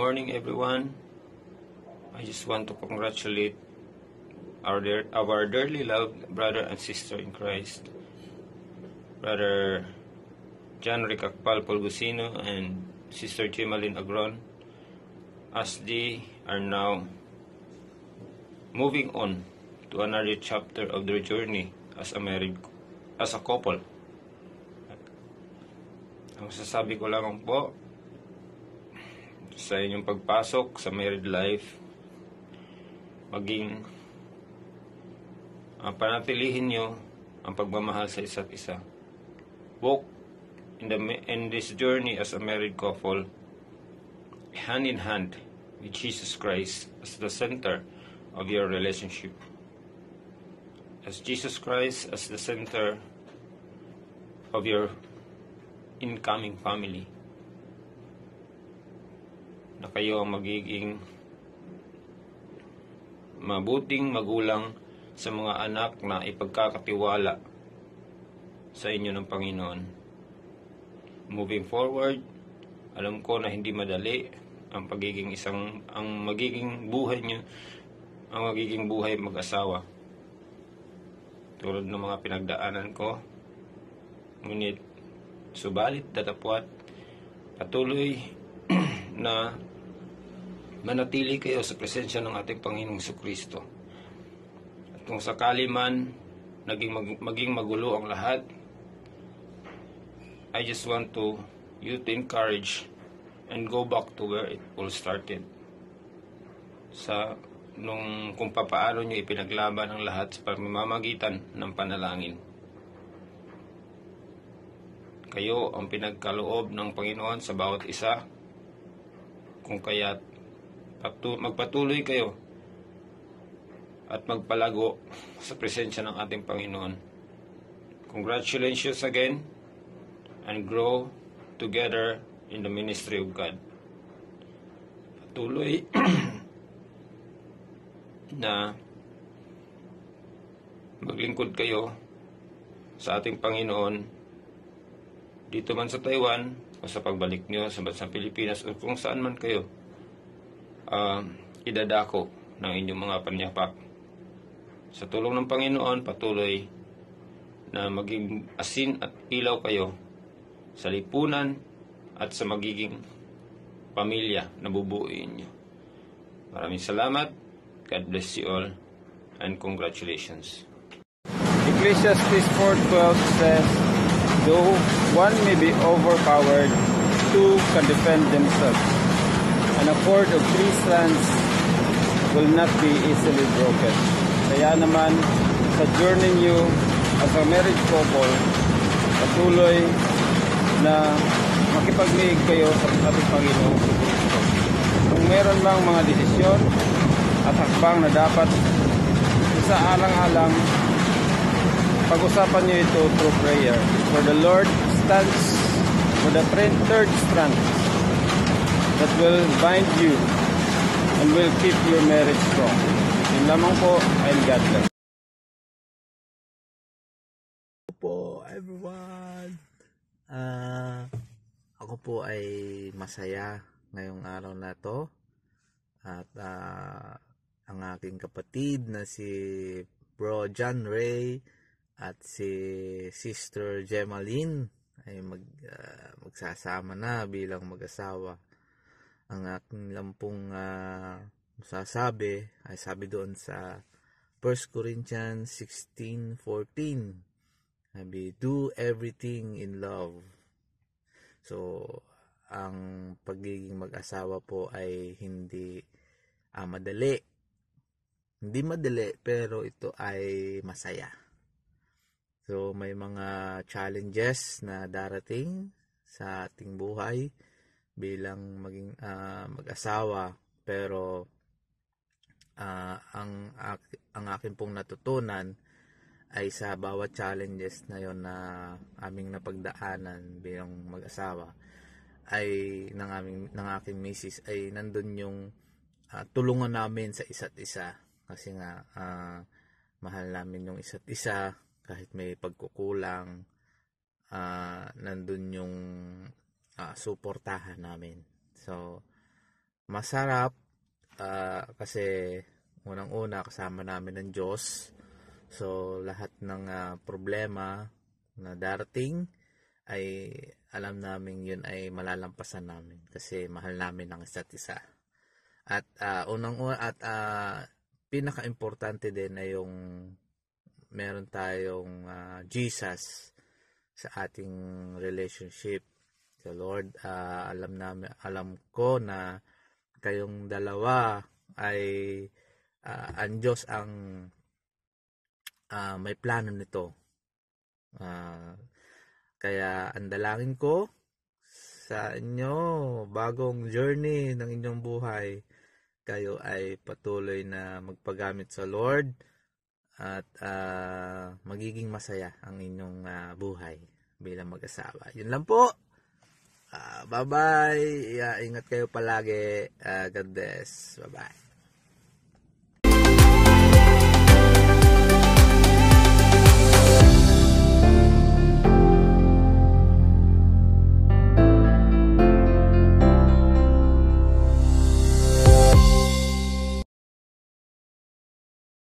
morning, everyone. I just want to congratulate our dearly loved brother and sister in Christ, Brother John Ricacpal Polgusino and Sister Chimalyn Agron, as they are now moving on to another chapter of their journey as a couple. Ang sasabi ko lamang po, sa inyong pagpasok sa married life, maging panatilihin nyo ang pagmamahal sa isa't isa. Walk in this journey as a married couple, hand in hand with Jesus Christ as the center of your relationship. As Jesus Christ as the center of your incoming family. Na kayo ang magiging mabuting magulang sa mga anak na ipagkakatiwala sa inyo ng Panginoon. Moving forward, alam ko na hindi madali ang magiging buhay mag-asawa. Tulad ng mga pinagdaanan ko, ngunit subalit datapwat patuloy na manatili kayo sa presensya ng ating Panginoong Jesucristo. At kung sakali man maging magulo ang lahat, I just want you to encourage and go back to where it all started. Kung papaano nyo ipinaglaban ang lahat sa pamamagitan ng panalangin. Kayo ang pinagkaloob ng Panginoon sa bawat isa. Kung kaya't magpatuloy kayo at magpalago sa presensya ng ating Panginoon. Congratulations again and grow together in the ministry of God. Patuloy na maglingkod kayo sa ating Panginoon dito man sa Taiwan o sa pagbalik nyo sa bansang Pilipinas o kung saan man kayo idadako ng inyong mga panyapak. Sa tulong ng Panginoon, patuloy na maging asin at ilaw kayo sa lipunan at sa magiging pamilya na bubuuin nyo. Maraming salamat. God bless you all and congratulations. Ecclesiastes 4:12 says, though one may be overpowered, two can defend themselves. And a cord of 3 strands will not be easily broken. Kaya naman, sa journey nyo as a married couple, patuloy na makipag-liig kayo sa ating Panginoon. Kung meron lang mga desisyon at hakbang na dapat sa alang-alang, pag-usapan nyo ito through prayer. For the Lord stands for the third strand that will bind you and will keep your marriage strong. Yun lamang po, and God bless. Po everyone, ako po ay masaya ngayong araw na to at ang aking kapatid na si Bro John Ray at si Sister Chimalyn ay magsasama na bilang mag-asawa. Ang aking lang pong masasabi ay sabi doon sa 1 Corinthians 16:14, sabi, do everything in love. So, ang pagiging mag-asawa po ay hindi madali. Hindi madali, pero ito ay masaya. So, may mga challenges na darating sa ating buhay bilang maging mag-asawa, pero ang akin pong natutunan ay sa bawat challenges na yon na aming napagdaanan bilang mag-asawa ay ng aking misis ay nandun yung tulungan namin sa isa't isa, kasi nga mahal namin yung isa't isa kahit may pagkukulang, nandun yung suportahan namin. So masarap kasi unang-una kasama namin ng Diyos. So lahat ng problema na darating ay alam namin yun ay malalampasan namin kasi mahal namin ang isa't isa. At pinaka-importante din ay yung meron tayong Jesus sa ating relationship sa Lord. Alam ko na kayong dalawa ay ang Diyos ang may plano nito. Kaya ang dalangin ko sa inyo, bagong journey ng inyong buhay, kayo ay patuloy na magpagamit sa Lord at magiging masaya ang inyong buhay bilang mag-asawa. Yun lang po. Bye-bye. Ingat kayo palagi. God bless. Bye-bye.